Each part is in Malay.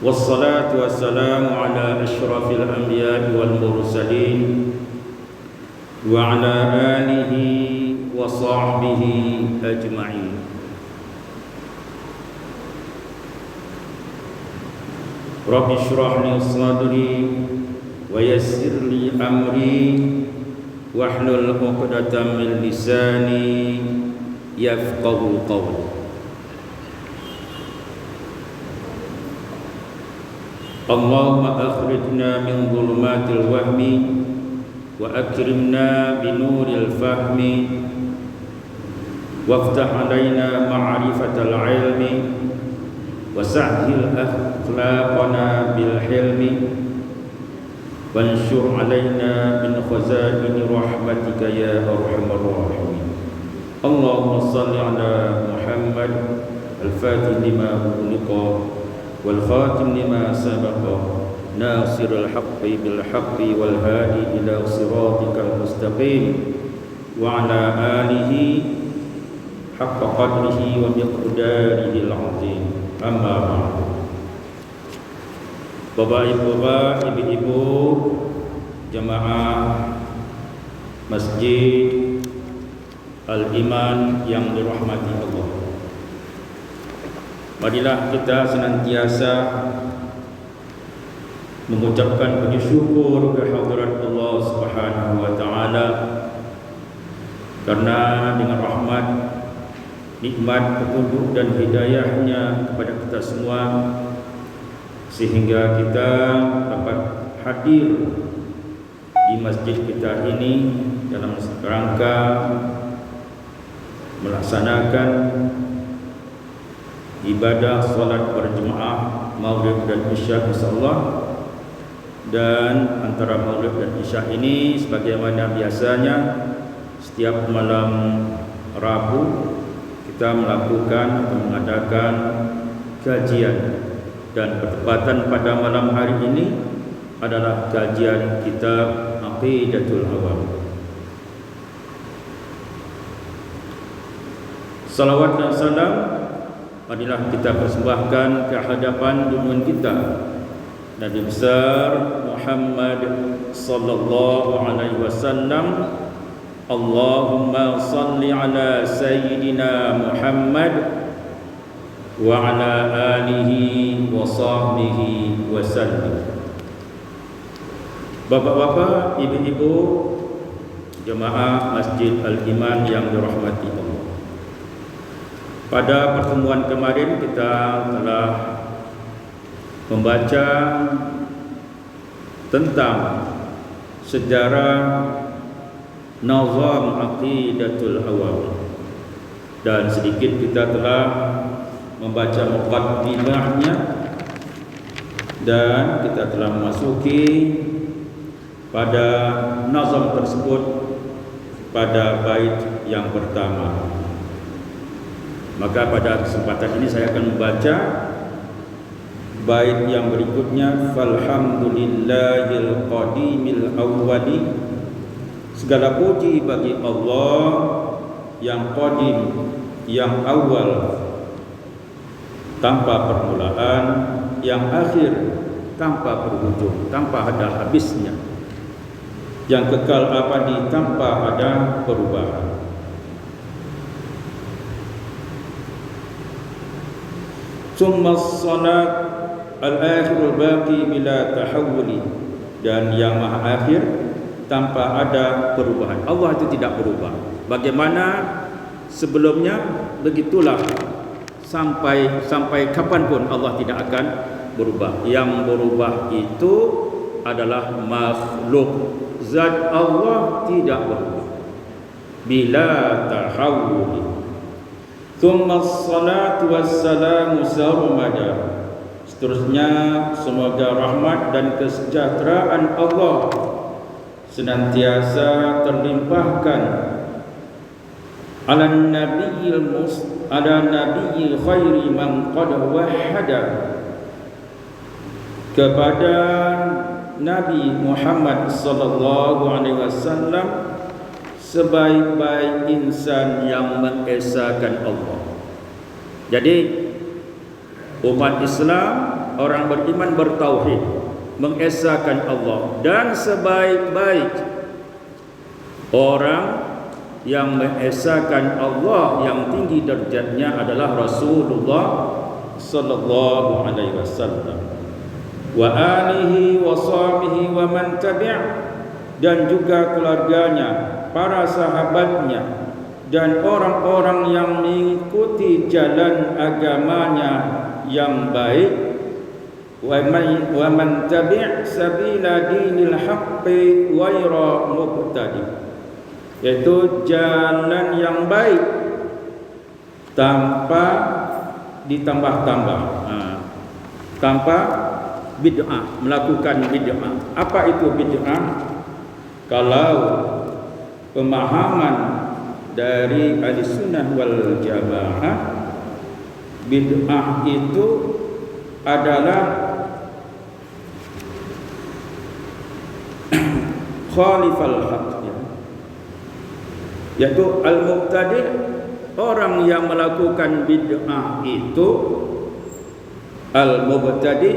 والصلاة والسلام على أشرف الأنبياء والمرسلين وعلى آله وصحبه أجمعين. رب اشرح لي صدري ويسر لي أمري واحلل عقدة من لساني يفقه قولي. اللهم أخرجنا من ظلمات الوهم وأكرمنا بنور الفهم وافتح علينا معرفة العلم وسهل أخلاقنا بالحلم وانشر علينا من خزائن رحمتك يا أرحم الراحمين. اللهم صل على محمد الفاتح لما أغلق والخاتم لما سبق ناصر الحق بالحق والهادي إلى صراطك المستقيم وعلى آله حق قدره ومقداره العظيم. أما بعد. Bapak-bapak, ibu-ibu, jemaah Masjid Al-Iman yang dirahmati Allah, marilah kita senantiasa mengucapkan puji syukur kehadirat Allah Subhanahu wa taala, karena dengan rahmat, nikmat, petunjuk dan hidayahnya kepada kita semua, sehingga kita dapat hadir di masjid kita ini dalam rangka melaksanakan ibadah salat berjemaah Maghrib dan Isya insyaallah. Dan antara Maghrib dan Isya ini, sebagaimana biasanya setiap malam Rabu kita melakukan atau mengadakan kajian, dan bertepatan pada malam hari ini adalah kajian kitab Aqidatul Awam. Salawat dan salam marilah kita persembahkan ke hadapan junjungan kita Nabi besar Muhammad sallallahu alaihi wasallam. Allahumma salli ala sayyidina Muhammad wa ala alihi wa sahbihi wa sallim. Bapak-bapak, ibu-ibu, jemaah Masjid Al-Iman yang dirahmati Allah, pada pertemuan kemarin kita telah membaca tentang sejarah Nazam Aqidatul Awam, dan sedikit kita telah membaca muqaddimahnya, dan kita telah memasuki pada nazam tersebut pada bait yang pertama. Maka pada kesempatan ini saya akan membaca bait yang berikutnya. Falhamdulillahil qadimil awwali, segala puji bagi Allah yang qadim, yang awal tanpa permulaan, yang akhir tanpa berhujung, tanpa ada habisnya, yang kekal abadi tanpa ada perubahan. Summa salat al-akhirul baqi bila tahawuli, dan yang maha akhir tanpa ada perubahan. Allah itu tidak berubah. Bagaimana sebelumnya, begitulah sampai kapanpun Allah tidak akan berubah. Yang berubah itu adalah makhluk. Zat Allah tidak berubah. Bila tahawuli. Thumma salatu wassalamu sarmada, seterusnya semoga rahmat dan kesejahteraan Allah senantiasa terlimpahkan ala nabiyil khairi man qad wahada, kepada Nabi Muhammad sallallahu alaihi wasallam, sebaik-baik insan yang mengesahkan Allah. Jadi umat Islam orang beriman bertauhid, mengesahkan Allah, dan sebaik-baik orang yang mengesahkan Allah yang tinggi derajatnya adalah Rasulullah sallallahu alaihi wasallam wa alihi wa sahbihi wa man tabi', dan juga keluarganya, para sahabatnya, dan orang-orang yang mengikuti jalan agamanya yang baik. Wa man tabi' sabila dinil haqqi ghaira mubtadi', yaitu jalan yang baik tanpa ditambah-tambah, tanpa bid'ah, melakukan bid'ah. Apa itu bid'ah? Kalau pemahaman dari Ahlussunnah wal Jamaah, bid'ah itu adalah khalifal haq, yaitu al-mubtadi', orang yang melakukan bid'ah itu al-mubtadi'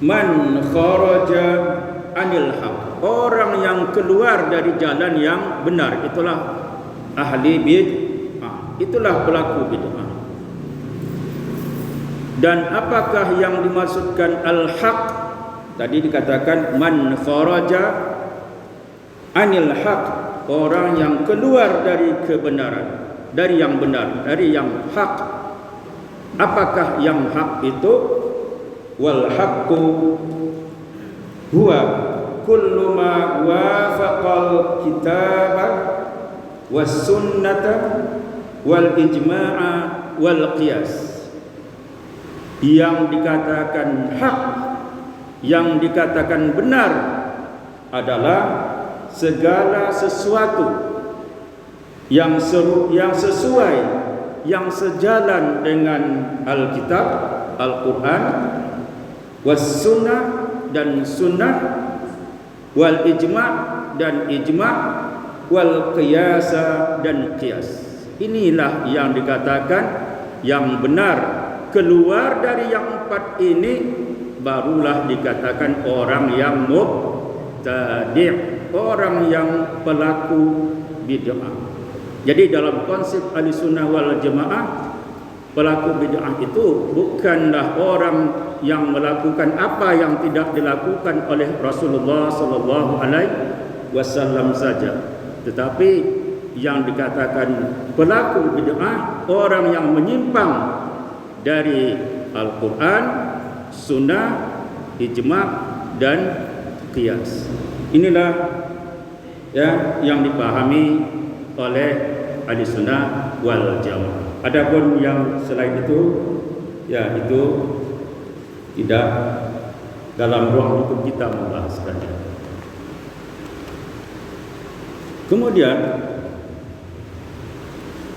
man kharaja anil haq, orang yang keluar dari jalan yang benar, itulah ahli bid'ah, itulah pelaku bid'ah. Dan apakah yang dimaksudkan al-haq? Tadi dikatakan man kharaja anil haq, orang yang keluar dari kebenaran, dari yang benar, dari yang hak. Apakah yang hak itu? Wal haqqu huwa kullu ma wafaqal kitaba was sunnata wal ijma'a wal qiyas. Yang dikatakan hak, yang dikatakan benar adalah segala sesuatu yang sesuai, yang sejalan dengan Alkitab, Al-Quran, was sunnah dan sunnah, wal ijma' dan ijma', wal qiyasa dan qiyas. Inilah yang dikatakan yang benar. Keluar dari yang empat ini barulah dikatakan orang yang mubtadi', orang yang pelaku bid'ah. Jadi dalam konsep Ahlussunnah wal Jamaah, pelaku bid'ah itu bukanlah orang yang melakukan apa yang tidak dilakukan oleh Rasulullah sallallahu alaihi wasallam saja, tetapi yang dikatakan pelaku bid'ah orang yang menyimpang dari Al-Quran, Sunnah, Ijma' dan Qiyas. Inilah ya yang dipahami oleh Ahlussunnah wal Jamaah. Adapun yang selain itu, ya itu tidak dalam ruang hukum kita membahaskannya. Kemudian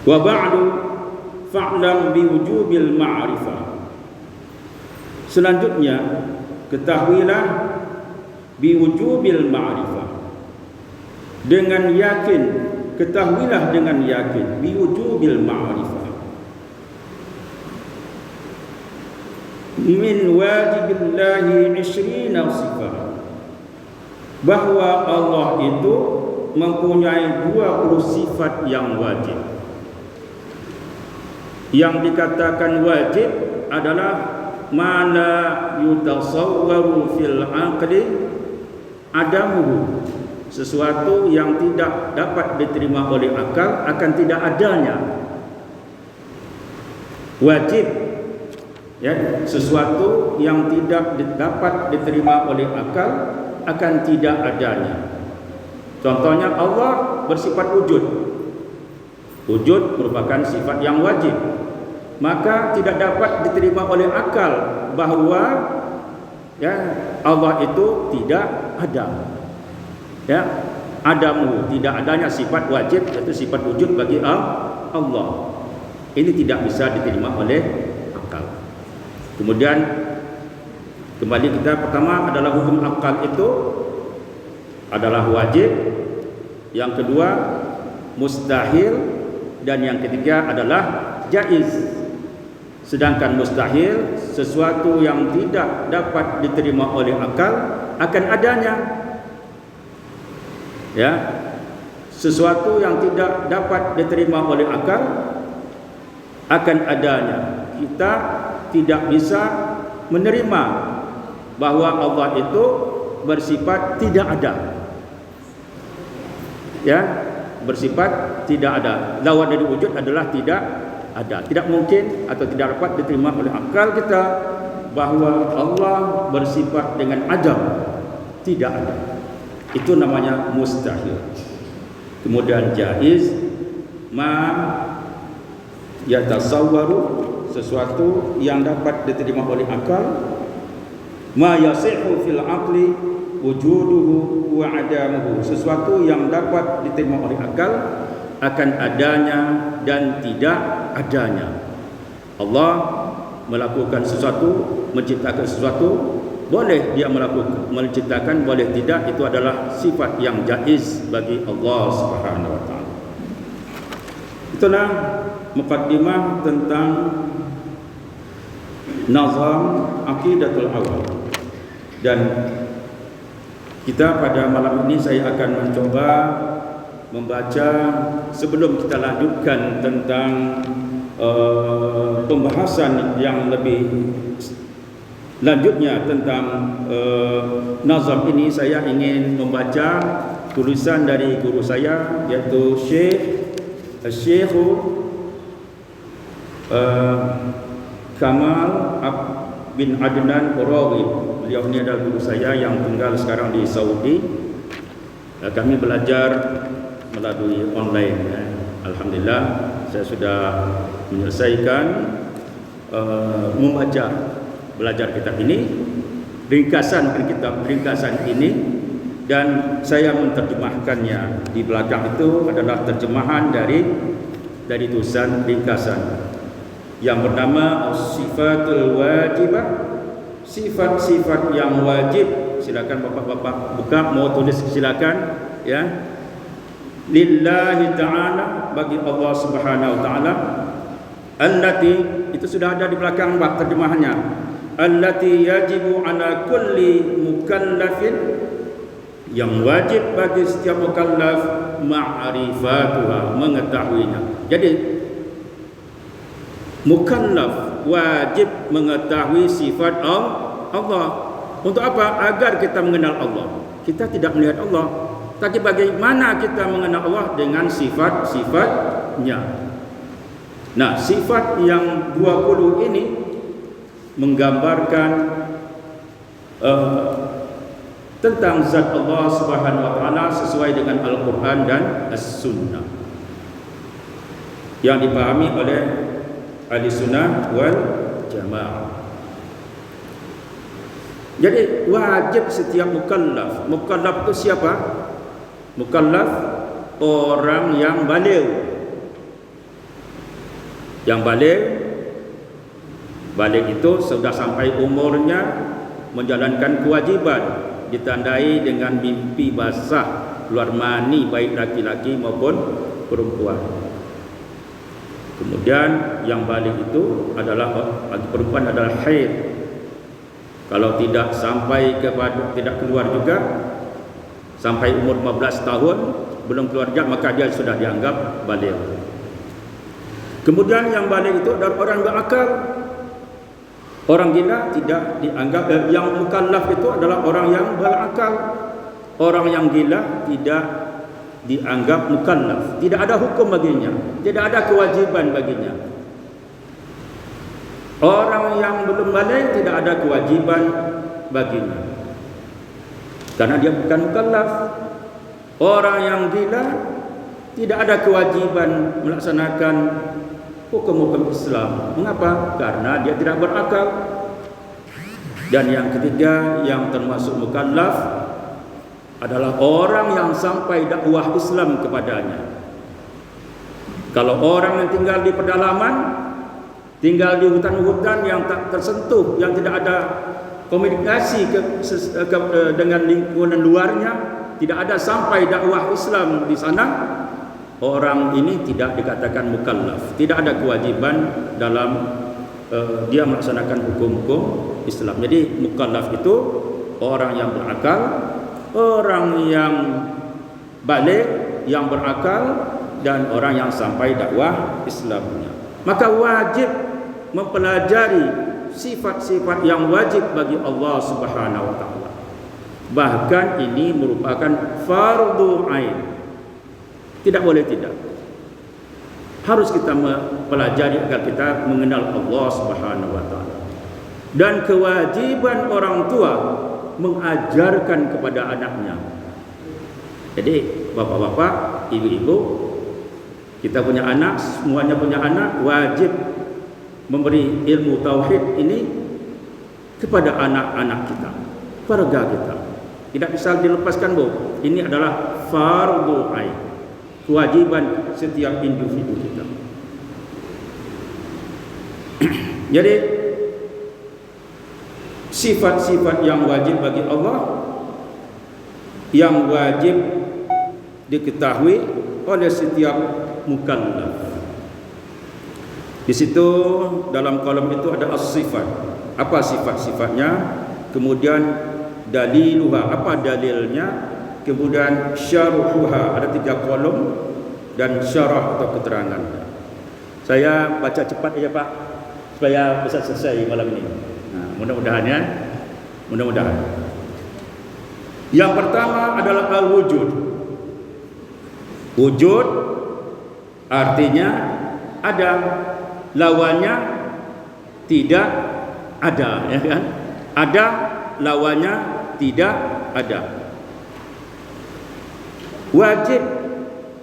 wa ba'du fa'lam biwujubil ma'rifah. Selanjutnya ketahuilah biwujubil ma'rifah, dengan yakin, ketahuilah dengan yakin, biwujubil ma'rifah, min wajibillahi 20 sifat, bahwa Allah itu mempunyai 20 sifat yang wajib. Yang dikatakan wajib adalah ma la yutasawwaru fil aqli adamuhu, sesuatu yang tidak dapat diterima oleh akal akan tidak adanya. Wajib, ya, sesuatu yang tidak dapat diterima oleh akal akan tidak adanya. Contohnya Allah bersifat wujud. Wujud merupakan sifat yang wajib, maka tidak dapat diterima oleh akal bahwa ya Allah itu tidak ada. Ya, adamu, tidak adanya sifat wajib, yaitu sifat wujud bagi Allah. Ini tidak bisa diterima oleh akal. Kemudian kembali kita, pertama adalah hukum akal itu adalah wajib, yang kedua mustahil, dan yang ketiga adalah jaiz. Sedangkan mustahil, sesuatu yang tidak dapat diterima oleh akal akan adanya. Ya, sesuatu yang tidak dapat diterima oleh akal akan adanya. Kita tidak bisa menerima bahwa Allah itu bersifat tidak ada. Ya, bersifat tidak ada. Lawan dari wujud adalah tidak ada. Tidak mungkin atau tidak dapat diterima oleh akal kita bahwa Allah bersifat dengan adam. Tidak ada. Itu namanya mustahil. Kemudian jaiz, ma yatasawwaru, sesuatu yang dapat diterima oleh akal, ma yasihu fil aqli wujuduhu wa adamuhu, sesuatu yang dapat diterima oleh akal akan adanya dan tidak adanya. Allah melakukan sesuatu, menciptakan sesuatu, boleh dia melakukan, menciptakan, boleh tidak, itu adalah sifat yang jaiz bagi Allah Subhanahu wa taala. Itulah muqaddimah tentang nazam aqidatul awal. Dan kita pada malam ini saya akan mencoba membaca, sebelum kita lanjutkan tentang pembahasan yang lebih lanjutnya tentang nazam ini, saya ingin membaca tulisan dari guru saya, yaitu Syekh Kamal bin Adnan Raghib. Beliau ini adalah guru saya yang tinggal sekarang di Saudi. Kami belajar melalui online. Alhamdulillah, saya sudah menyelesaikan membaca, belajar kitab ini, ringkasan ini, dan saya menerjemahkannya. Di belakang itu adalah terjemahan dari tulisan ringkasan yang bernama Sifatul Wajibah, sifat-sifat yang wajib. Silakan bapak-bapak buka, mau tulis silakan, ya. Lillahi ta'ala, bagi Allah Subhanahu wa ta'ala. Allati, itu sudah ada di belakang bab terjemahannya. Allati yajibu ala kulli mukallafin, yang wajib bagi setiap mukallaf ma'rifatuha, mengetahuinya. Jadi mukallaf wajib mengetahui sifat Allah. Untuk apa? Agar kita mengenal Allah. Kita tidak melihat Allah, tapi bagaimana kita mengenal Allah? Dengan sifat-sifatnya. Nah, sifat yang 20 ini menggambarkan tentang zat Allah Subhanahu wa taala sesuai dengan Al-Qur'an dan As-Sunnah, yang dipahami oleh Ahli Sunnah wal Jamaah. Jadi wajib setiap mukallaf. Mukallaf itu siapa? Mukallaf orang yang baligh. Yang baligh itu sudah sampai umurnya menjalankan kewajiban, ditandai dengan mimpi basah, keluar mani baik laki-laki maupun perempuan. Kemudian yang baligh itu adalah perempuan adalah haid. Kalau tidak sampai kepada, tidak keluar juga sampai umur 15 tahun belum keluar juga, maka dia sudah dianggap baligh. Kemudian yang baligh itu adalah orang berakal. Orang gila tidak dianggap. Yang mukallaf itu adalah orang yang berakal. Orang yang gila tidak dianggap mukallaf. Tidak ada hukum baginya, tidak ada kewajiban baginya. Orang yang belum baligh tidak ada kewajiban baginya, karena dia bukan mukallaf. Orang yang gila tidak ada kewajiban melaksanakan hukum-hukum Islam. Mengapa? Karena dia tidak berakal. Dan yang ketiga yang termasuk mukallaf adalah orang yang sampai dakwah Islam kepadanya. Kalau orang yang tinggal di pedalaman, tinggal di hutan-hutan yang tak tersentuh, yang tidak ada komunikasi dengan lingkungan luarnya, tidak ada sampai dakwah Islam di sana, orang ini tidak dikatakan mukallaf, tidak ada kewajiban dalam dia melaksanakan hukum-hukum Islam. Jadi mukallaf itu orang yang berakal, orang yang balik, yang berakal, dan orang yang sampai dakwah Islamnya. Maka wajib mempelajari sifat-sifat yang wajib bagi Allah Subhanahu wa taala. Bahkan ini merupakan fardhu ain. Tidak boleh tidak. Harus kita mempelajari agar kita mengenal Allah Subhanahu wa taala. Dan kewajiban orang tua mengajarkan kepada anaknya. Jadi bapak-bapak, ibu-ibu, kita punya anak, semuanya punya anak, wajib memberi ilmu tauhid ini kepada anak-anak kita, keluarga kita. Tidak bisa dilepaskan, Bu. Ini adalah fardhu ain, kewajiban setiap individu kita. Jadi sifat-sifat yang wajib bagi Allah, yang wajib diketahui oleh setiap mukallaf. Di situ dalam kolom itu ada as-sifat. Apa sifat-sifatnya? Kemudian daliluha, apa dalilnya? Kemudian syarhuha, ada 3 kolom, dan syarah atau keterangan. Saya baca cepat aja Pak, supaya bisa selesai malam ini. Nah, mudah-mudahan ya. Mudah-mudahan. Yang pertama adalah al-wujud. Wujud artinya ada, lawannya tidak ada, ya kan? Ada, lawannya tidak ada. Wajib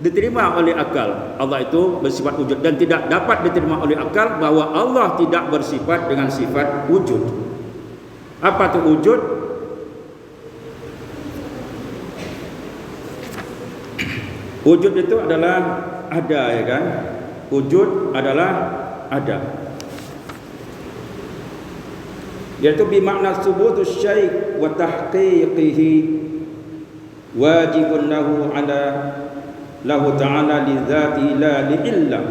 diterima oleh akal. Allah itu bersifat wujud, dan tidak dapat diterima oleh akal bahwa Allah tidak bersifat dengan sifat wujud. Apa itu wujud? Wujud itu adalah ada, ya kan? Wujud adalah ada. Yaitu bimakna subutus syai' wa tahqiqihi wajibun lahu ala lahu ta'ala li dzati la li illah.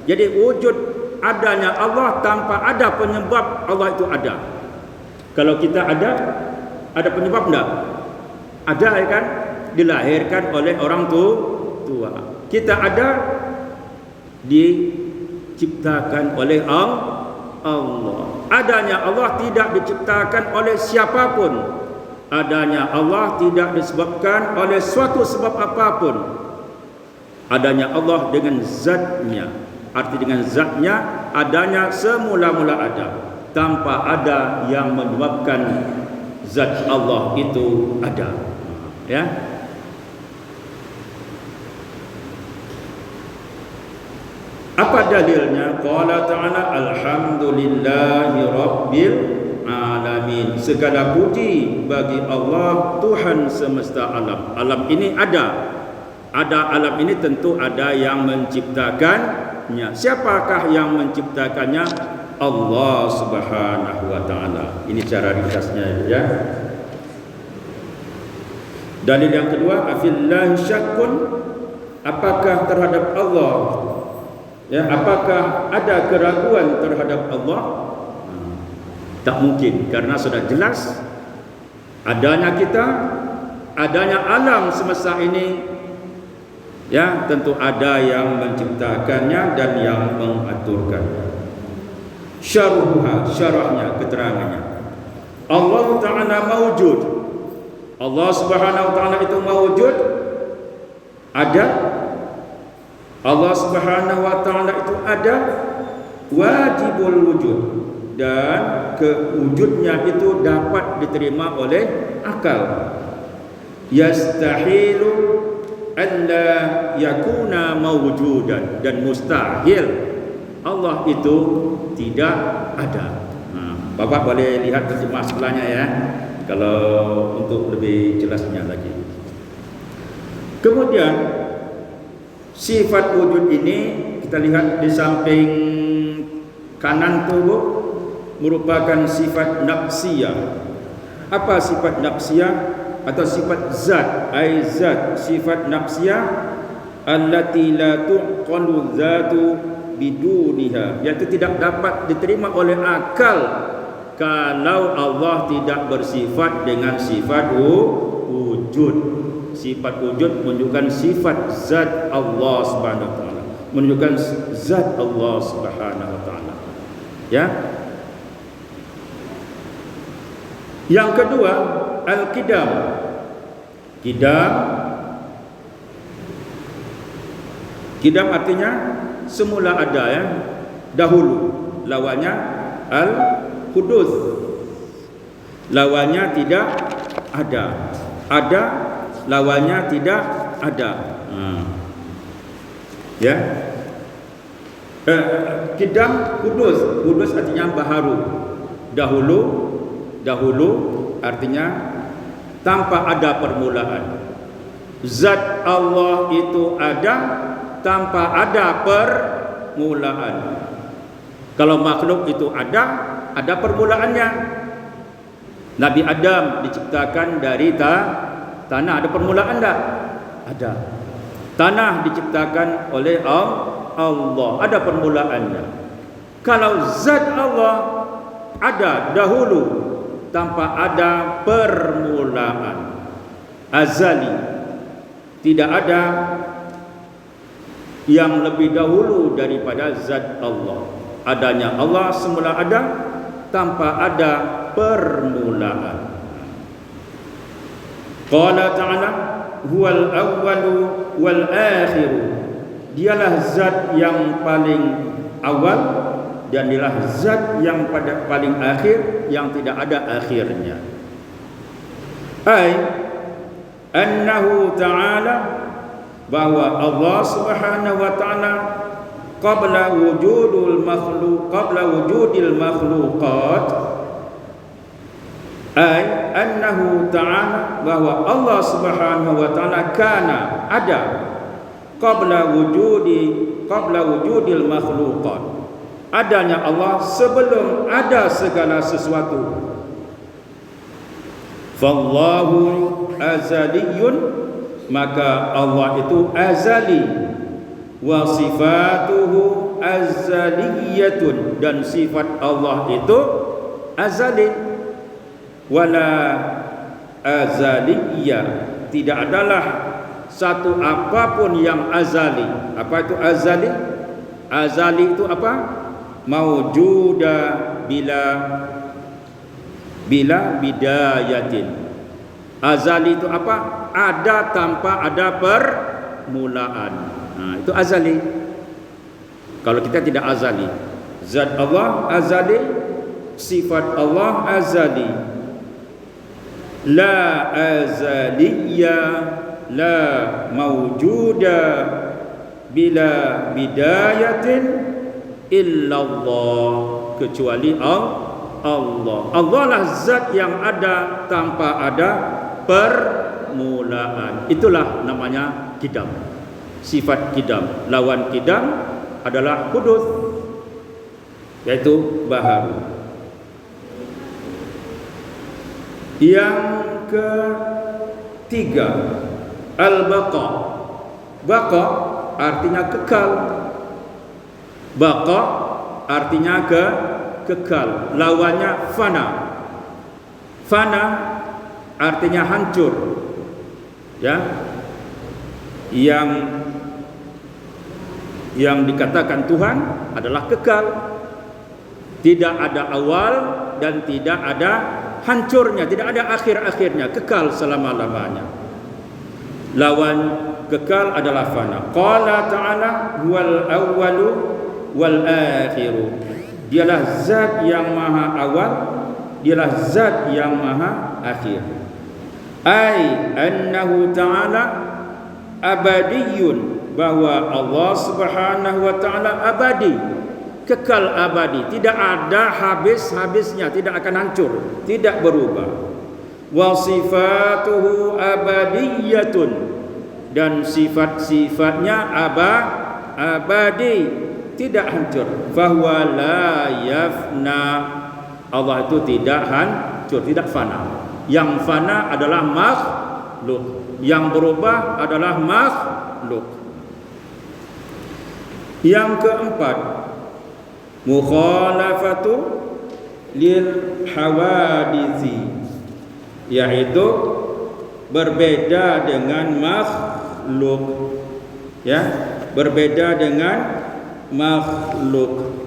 Jadi wujud adanya Allah tanpa ada penyebab, Allah itu ada. Kalau kita ada penyebab enggak? Ada, ya kan? Dilahirkan oleh orang tua. Kita ada diciptakan oleh Allah. Adanya Allah tidak diciptakan oleh siapapun. Adanya Allah tidak disebabkan oleh suatu sebab apapun. Adanya Allah dengan zatnya. Arti dengan zatnya, adanya semula-mula ada, tanpa ada yang menyebabkan zat Allah itu ada. Ya. Apa dalilnya? Qala ta'ala alhamdulillahi rabbil alamin. Segala puji bagi Allah, Tuhan semesta alam. Alam ini ada. Alam ini tentu ada yang menciptakannya. Siapakah yang menciptakannya? Allah Subhanahu wa taala. Ini cara ringkasnya, ya. Dalil yang kedua, afillahi syakkun. Apakah terhadap Allah, ya, apakah ada keraguan terhadap Allah? Tak mungkin, karena sudah jelas adanya kita, adanya alam semesta ini. Ya, tentu ada yang menciptakannya dan yang mengaturkannya. Syarhuha, syarahnya, keterangannya. Allah Ta'ala mawujud. Allah Subhanahu wa taala itu mawujud, ada. Allah Subhanahu wa taala itu ada, wajibul wujud, dan kewujudnya itu dapat diterima oleh akal. Yastahilu alla yakuna mawjudan, dan mustahil Allah itu tidak ada. Bapak boleh lihat terjemah sebelahnya, ya, kalau untuk lebih jelasnya lagi. Kemudian sifat wujud ini kita lihat di samping kanan tubuh merupakan sifat nafsiyah. Apa sifat nafsiyah? Atau sifat zat, zat, sifat nafsiyah allati la tuqalu zatu biduniha, iaitu tidak dapat diterima oleh akal kalau Allah tidak bersifat dengan sifat wujud. Sifat wujud menunjukkan sifat zat Allah Subhanahu wa taala, menunjukkan zat Allah Subhanahu wa taala. Ya. Yang kedua, al-qidam. Qidam artinya semula ada, ya, dahulu. Lawannya al-hudus. Lawannya tidak ada. Ada, lawannya tidak ada. Ya. Qidam, hudus artinya baharu. Dahulu artinya tanpa ada permulaan. Zat Allah itu ada tanpa ada permulaan. Kalau makhluk itu ada permulaannya. Nabi Adam diciptakan dari tanah, ada permulaan tak? Ada. Tanah diciptakan oleh Allah, ada permulaannya. Kalau zat Allah ada dahulu tanpa ada permulaan, azali, tidak ada yang lebih dahulu daripada zat Allah. Adanya Allah semula ada tanpa ada permulaan. Qala ta'ala huwal awwalu wal akhiru, dialah zat yang paling awal dan dialah zat yang paling akhir, yang tidak ada akhirnya. Ai annahu ta'ala, bahwa Allah Subhanahu wa taala qabla wujudil makhluqat, ai annahu ta'ala, bahwa Allah Subhanahu wa taala kana ada qabla wujudil makhluqat, adanya Allah sebelum ada segala sesuatu. Fallahu azaliyun, maka Allah itu azali, wa sifatuhu azaliyatun, dan sifat Allah itu azali. Wala azaliyah, tidak adalah satu apapun yang azali. Apa itu azali? Azali itu apa? Maujuda bila bidayatin. Azali itu apa? Ada tanpa ada permulaan. Nah, itu azali. Kalau kita tidak azali, zat Allah azali, sifat Allah azali. La azaliyya, la maujuda bila bidayatin illallah, kecuali Allah. Allah lah zat yang ada tanpa ada permulaan. Itulah namanya qidam. Sifat qidam. Lawan qidam adalah hudus, yaitu baharu. Yang ketiga, al-baqa. Baqa artinya kekal. Baqa artinya kekal. Lawannya fana. Fana artinya hancur. Ya. Yang dikatakan Tuhan adalah kekal. Tidak ada awal dan tidak ada hancurnya, tidak ada akhir-akhirnya, kekal selama-lamanya. Lawan kekal adalah fana. Qala ta'ala huwal awwalu wal akhiru, dialah zat yang maha awal, dialah zat yang maha akhir. Ai annahu ta'ala abadiyun, bahwa Allah Subhanahu wa taala abadi, kekal abadi, tidak ada habis-habisnya, tidak akan hancur, tidak berubah. Wa sifatuhu abadiyatun, dan sifat-sifatnya abadi, tidak hancur. Fahuwa la yafna, Allah itu tidak hancur, tidak fana. Yang fana adalah makhluk, yang berubah adalah makhluk. Yang keempat, mukhalafatu lil hawaditsi, yaitu berbeda dengan makhluk, ya, berbeda dengan makhluk.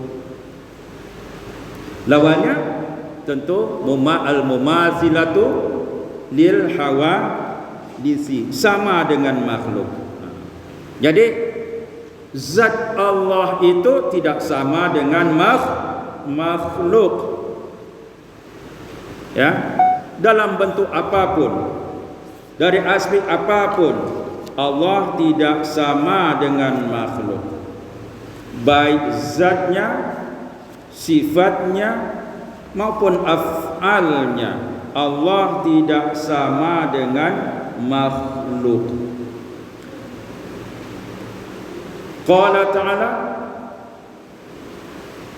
Lawannya tentu al-mumathilatu lil hawaditsi, sama dengan makhluk. Jadi zat Allah itu tidak sama dengan makhluk, ya, dalam bentuk apapun, dari aspek apapun, Allah tidak sama dengan makhluk, baik zatnya, sifatnya maupun af'alnya. Allah tidak sama dengan makhluk. Qala ta'ala,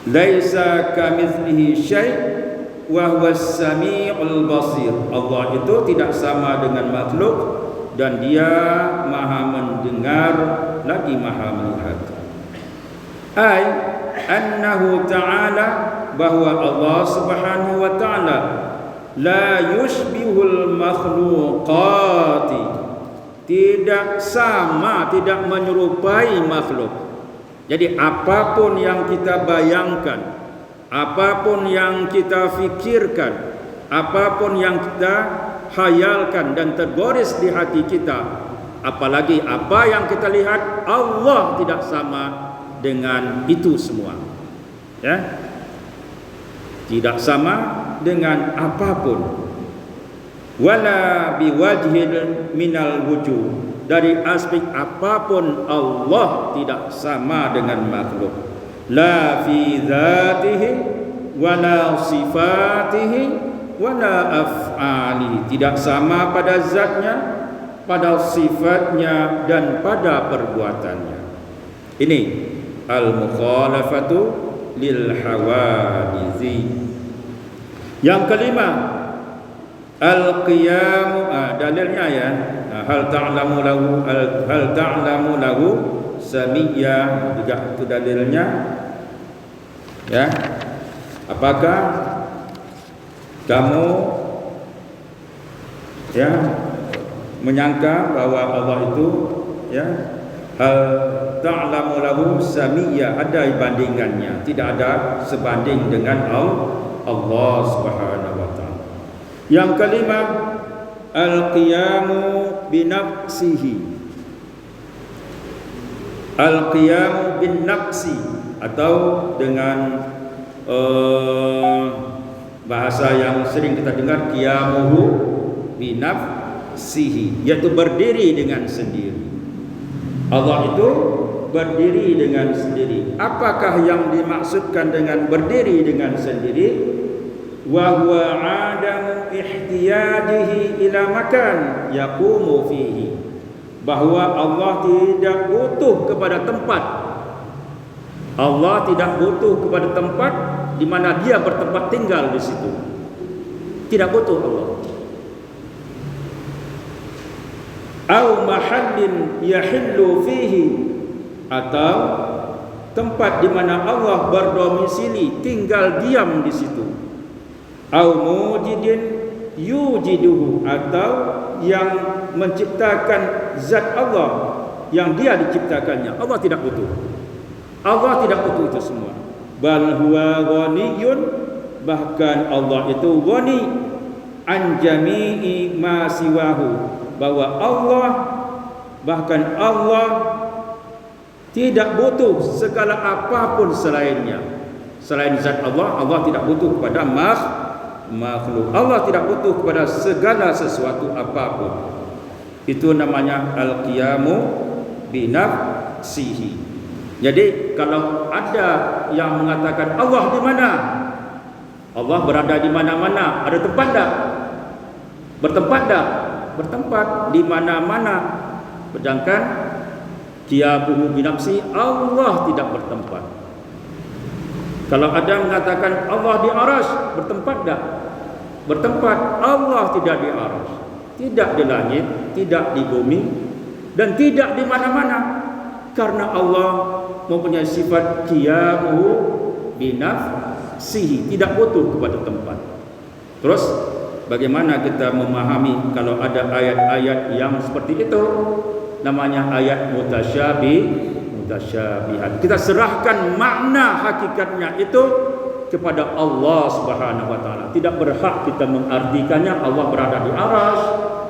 laisa kamitslihi syai' wa huwas samiul basir. Allah itu tidak sama dengan makhluk dan dia maha mendengar lagi maha melihat. Ai annahu ta'ala, bahwa Allah Subhanahu wa ta'ala la yushbihul makhluqati, tidak sama, tidak menyerupai makhluk. Jadi apapun yang kita bayangkan, apapun yang kita fikirkan, apapun yang kita khayalkan dan tergoris di hati kita, apalagi apa yang kita lihat, Allah tidak sama dengan itu semua, ya, tidak sama dengan apapun. Wala biwajhin minal wujuh, dari aspek apapun Allah tidak sama dengan makhluk. La fi dzatihi wala sifatihi wala af'alihi, tidak sama pada zatnya, pada sifatnya dan pada perbuatannya. Ini al-mukhalafatu lil hawaditsi. Yang kelima, al-qiyamu, dalilnya ya, hal ta'lamu lahu samiyya, juga itu dalilnya, ya. Apakah kamu, ya, menyangka bahwa Allah itu, ya, hal ta'lamu lahu samiyya, ada bandingannya? Tidak ada sebanding dengan Allah Subhanahu wa ta'ala. Yang kelima, al-qiyamu binafsihi, al-qiyamu bin nafsi, atau dengan bahasa yang sering kita dengar, qiyamuhu binafsihi, yaitu berdiri dengan sendiri. Allah itu berdiri dengan sendiri. Apakah yang dimaksudkan dengan berdiri dengan sendiri? Wa huwa adamu ihtiyadihi ila makan yaqumu fihi, bahwa Allah tidak butuh kepada tempat. Allah tidak butuh kepada tempat di mana dia bertempat tinggal di situ. Tidak butuh Allah. Au mahallin yahillu fihi, atau tempat di mana Allah berdomisili, tinggal diam di situ. Au mujidin yujiduhu, atau yang menciptakan zat Allah, yang dia diciptakannya. Allah tidak butuh. Allah tidak butuh itu semua. Bal huwa ghaniyun, bahkan Allah itu ghani an jami'i ma siwahu, bahwa Allah, bahkan Allah tidak butuh segala apapun selainnya. Selain zat Allah, Allah tidak butuh kepada makhluk. Allah tidak butuh kepada segala sesuatu apapun. Itu namanya al-qiyamu binafsihi. Jadi kalau ada yang mengatakan Allah di mana? Allah berada di mana-mana. Ada tempat tak? Bertempat tak? Bertempat di mana-mana. Sedangkan qiyamuhu binafsi, Allah tidak bertempat. Kalau ada mengatakan Allah di arasy, bertempat tak? Bertempat. Allah tidak di arasy, tidak di langit, tidak di bumi, dan tidak di mana-mana. Karena Allah mempunyai sifat qiyamuhu binafsihi, tidak butuh kepada tempat. Terus bagaimana kita memahami kalau ada ayat-ayat yang seperti itu? Namanya ayat mutasyabihat. Kita serahkan makna hakikatnya itu kepada Allah Subhanahu wa taala. Tidak berhak kita mengartikannya Allah berada di arsy,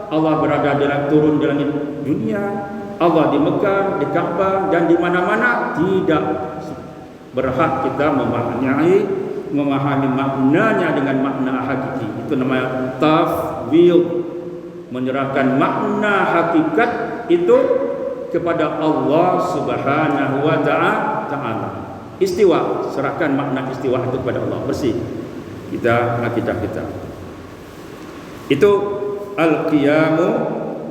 Allah berada turun di langit dunia, Allah di Mekah, di Ka'bah dan di mana-mana. Tidak berhak kita memahami maknanya dengan makna hakiki. Itu namanya tafwid, menyerahkan makna hakikat itu kepada Allah Subhanahu wa taala. Istiwa, serahkan makna istiwa itu kepada Allah. Bersih kita akidah kita. Itu al-qiyamu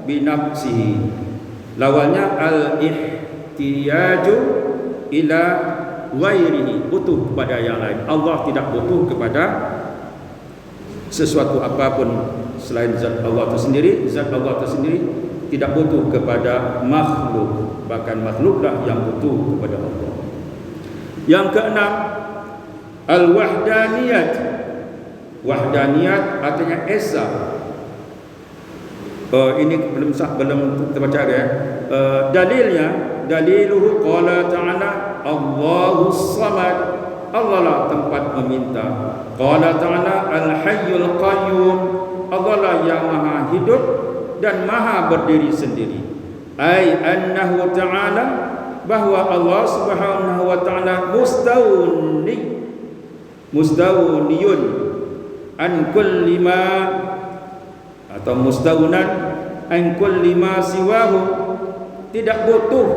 binafsihi. Lawannya al-ihtiyaju ila ghairihi, butuh kepada yang lain. Allah tidak butuh kepada sesuatu apapun selain zat Allah itu sendiri. Zat Allah itu sendiri tidak butuh kepada makhluk, bahkan makhluklah yang butuh kepada Allah. Yang keenam, al-wahdaniyat. Wahdaniyat artinya esa. Ini belum terbaca ya. Daliluhu qala ta'ala Allahus samad. Allah lah tempat meminta. Qala ta'ala al-hayyul qayyum. Allah lah yang maha hidup dan maha berdiri sendiri. Ai annahu ta'ala, bahwa Allah Subhanahu wa taala mustawniun an kulli ma, atau mustawnan an kulli ma siwahu, tidak butuh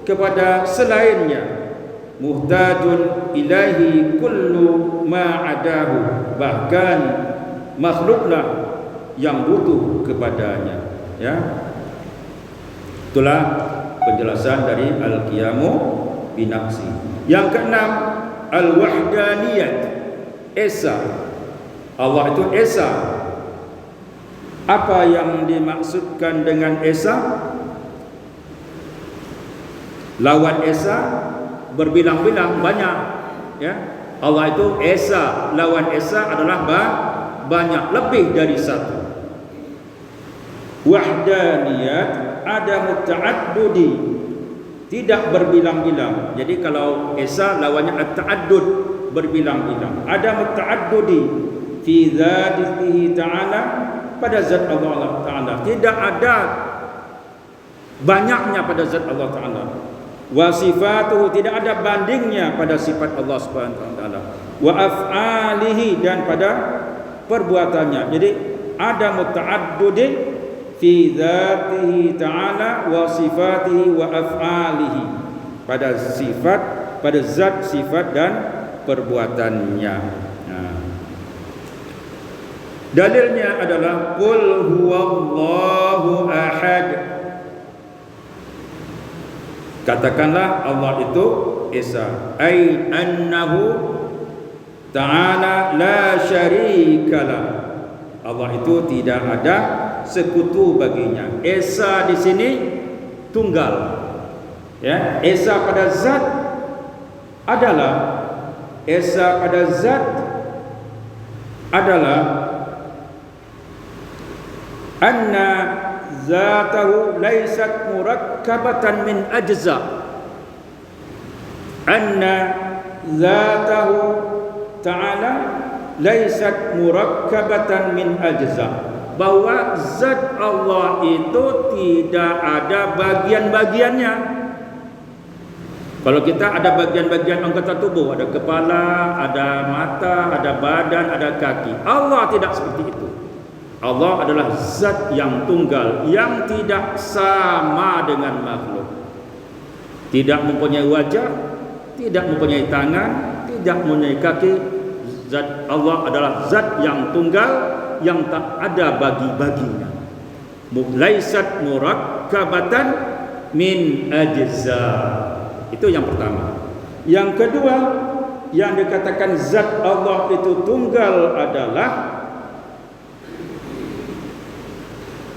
kepada selainnya. Muhtajun ilahi kullu ma adahu, bahkan makhluklah yang butuh kepadanya. Ya, itulah penjelasan dari al-qiyamu binafsi. Yang keenam, al-wahdaniyat, esa. Allah itu esa. Apa yang dimaksudkan dengan esa? Lawan esa berbilang-bilang, banyak. Ya, Allah itu esa. Lawan esa adalah banyak, lebih dari satu. Wahdaniyat ada ta'addudi, tidak berbilang-bilang. Jadi kalau esa lawannya at-ta'addud, berbilang-bilang. Ada ta'addudi fi dzatihi ta'ala, pada zat Allah Ta'ala. Tidak ada banyaknya pada zat Allah Ta'ala. Wa sifatuhu, tidak ada bandingnya pada sifat Allah Subhanahu wa taala. Wa af'alihi, dan pada perbuatannya. Jadi ada muta'addudin fi dzatihi ta'ala wa sifatihi wa af'alihi, pada sifat, pada zat, sifat dan perbuatannya. Dalilnya adalah qul huwallahu ahad. Katakanlah Allah itu esa, ai annahu ta'ala la syarikalah. Allah itu tidak ada sekutu baginya. Esa di sini tunggal. Ya, esa pada zat adalah anna zatahu laysat murakkabatan min ajza. Anna zatahu ta'ala laysat murakkabatan min ajza, bahwa zat Allah itu tidak ada bagian-bagiannya. Kalau kita ada bagian-bagian anggota tubuh, ada kepala, ada mata, ada badan, ada kaki. Allah tidak seperti itu. Allah adalah zat yang tunggal, yang tidak sama dengan makhluk. Tidak mempunyai wajah, tidak mempunyai tangan, tidak mempunyai kaki. Zat Allah adalah zat yang tunggal, yang tak ada bagi-baginya. Laisat murakkabatan min ajza. Itu yang pertama. Yang kedua, yang dikatakan zat Allah itu tunggal adalah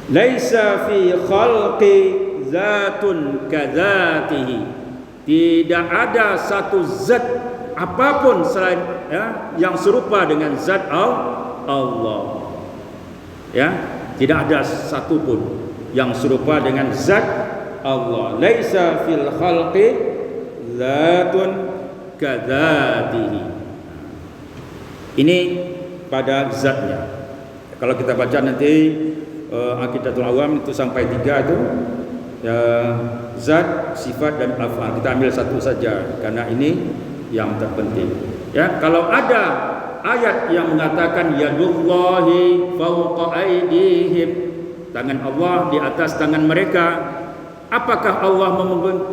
laisa fi khalqi zatun kadzatihi. Tidak ada satu zat apapun selain yang serupa dengan zat Allah. Ya, tidak ada satu pun yang serupa dengan zat Allah. Laisa fil khalqi zatun kadzatihi. Ini pada zatnya. Kalau kita baca nanti Aqidatul Awam itu sampai 3 itu zat, sifat dan af'al. Kita ambil satu saja karena ini yang terpenting. Ya, kalau ada ayat yang mengatakan yadullahi fawqa aydihim, tangan Allah di atas tangan mereka, apakah Allah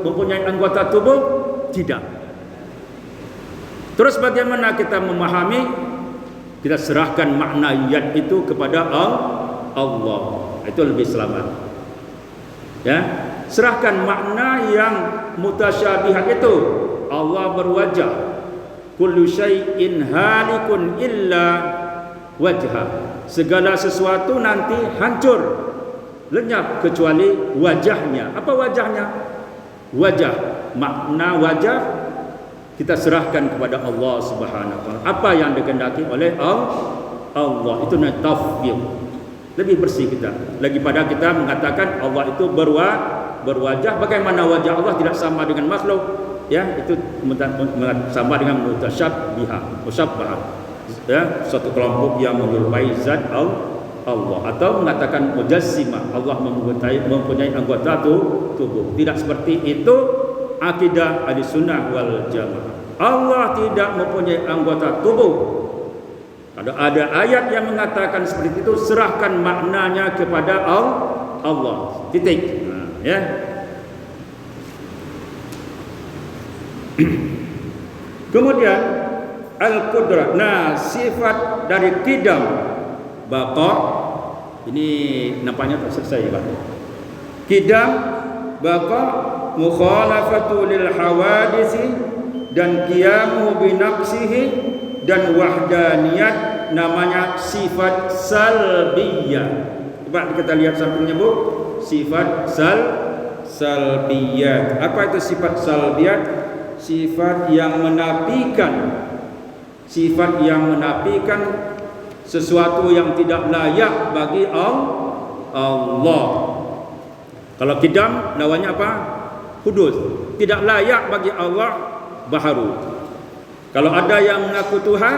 mempunyai anggota tubuh? Tidak. Terus bagaimana kita memahami? Kita serahkan makna yad itu kepada Allah. Itu lebih selamat. Ya, serahkan makna yang mutasyabihat itu. Allah berwajah. Kullu syai'in halikun illa wajha. Segala sesuatu nanti hancur, lenyap kecuali wajahnya. Apa wajahnya? Wajah, makna wajah kita serahkan kepada Allah Subhanahu wa taala. Apa yang dikehendaki oleh Allah itu namanya tafwid. Lebih bersih kita daripada kita mengatakan Allah itu berwajah. Bagaimana wajah Allah tidak sama dengan makhluk? Ya, itu sama dengan musyabbah. Ya, suatu kelompok yang menyerupai zat Allah, atau mengatakan mujassimah, Allah mempunyai anggota tubuh. Tidak seperti itu akidah Ahlussunnah wal Jamaah. Allah tidak mempunyai anggota tubuh. Kalau ada ayat yang mengatakan seperti itu, serahkan maknanya kepada Allah. Titik. Ya. Kemudian al-qudrah. Nah, sifat dari qidam, baqa, ini nampaknya tak selesai, Pak. Qidam, baqa, mukhalafatu lil hawadisi, dan qiyamu bi nafsihi, dan wahdaniyat namanya sifat salbiyah. Coba kita lihat sampingnya, Bu. Sifat salbiyat. Apa itu sifat salbiyat? Sifat yang menafikan. Sifat yang menafikan sesuatu yang tidak layak bagi Allah. Kalau qidam lawannya apa? Hudus. Tidak layak bagi Allah, baharu. Kalau ada yang mengaku Tuhan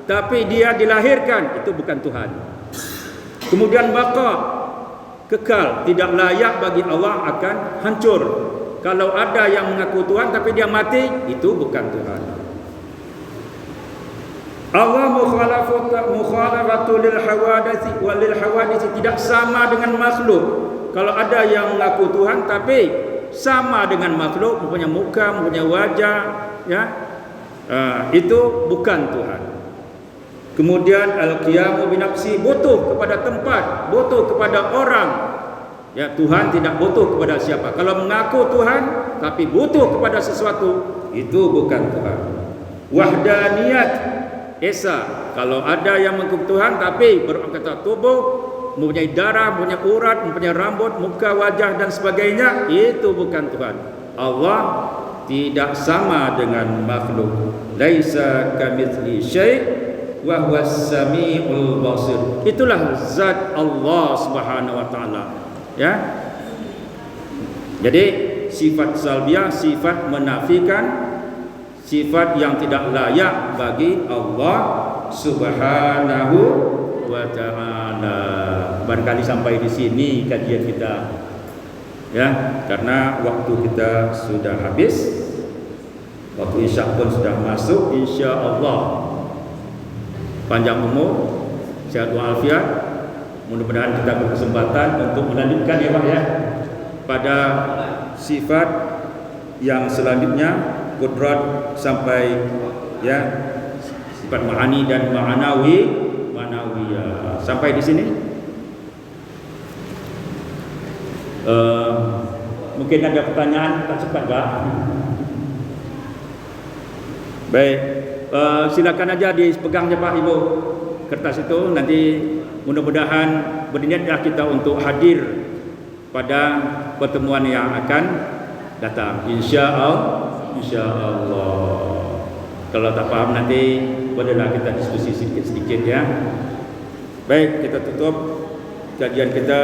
tapi dia dilahirkan, itu bukan Tuhan. Kemudian baqa, kekal, tidak layak bagi Allah, akan hancur. Kalau ada yang mengaku Tuhan tapi dia mati, itu bukan Tuhan. Allah mukhalafatu lil hawadisi wal lil hawadisi, tidak sama dengan makhluk. Kalau ada yang mengaku Tuhan tapi sama dengan makhluk, mempunyai muka, mempunyai wajah, ya, itu bukan Tuhan. Kemudian al-qiyamu bi nafsi, butuh kepada tempat, butuh kepada orang. Ya, Tuhan tidak butuh kepada siapa. Kalau mengaku Tuhan tapi butuh kepada sesuatu, itu bukan Tuhan. Wahdaniyat, esa, kalau ada yang mengaku Tuhan tapi beranggota tubuh, mempunyai darah, mempunyai urat, mempunyai rambut, muka, wajah dan sebagainya, itu bukan Tuhan. Allah tidak sama dengan makhluk. Laisa kamitsli syai' wa huwas samiul basir. Itulah zat Allah Subhanahu wa taala. Ya. Jadi sifat salbiyah, sifat menafikan, sifat yang tidak layak bagi Allah Subhanahu wa taala. Barangkali sampai di sini kajian kita. Ya, karena waktu kita sudah habis. Waktu isya pun sudah masuk, insya-Allah. Panjang umur, sehat walafiat. Mudah-mudahan kita berkesempatan untuk melanjutkan, ya Pak, ya, pada sifat yang selanjutnya, qudrat sampai, ya, sifat ma'ani dan ma'nawiyah. Sampai di sini. Mungkin ada pertanyaan, tak cepat, Pak. Baik, silakan aja dipegangnya Pak, Ibu, kertas itu. Nanti mudah-mudahan berniatlah kita untuk hadir pada pertemuan yang akan datang, insya-Allah. Kalau tak faham nanti bolehlah kita diskusi sedikit-sedikit ya. Baik, kita tutup kajian kita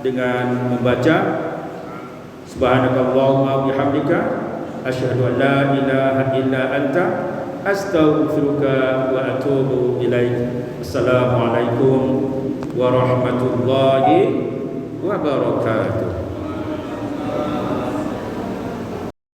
dengan membaca Subhanakallahumma bihamdika asyhadu an la ilaha illa anta astaghfiruka wa atubu ilaik. Assalamualaikum warahmatullahi wabarakatuh.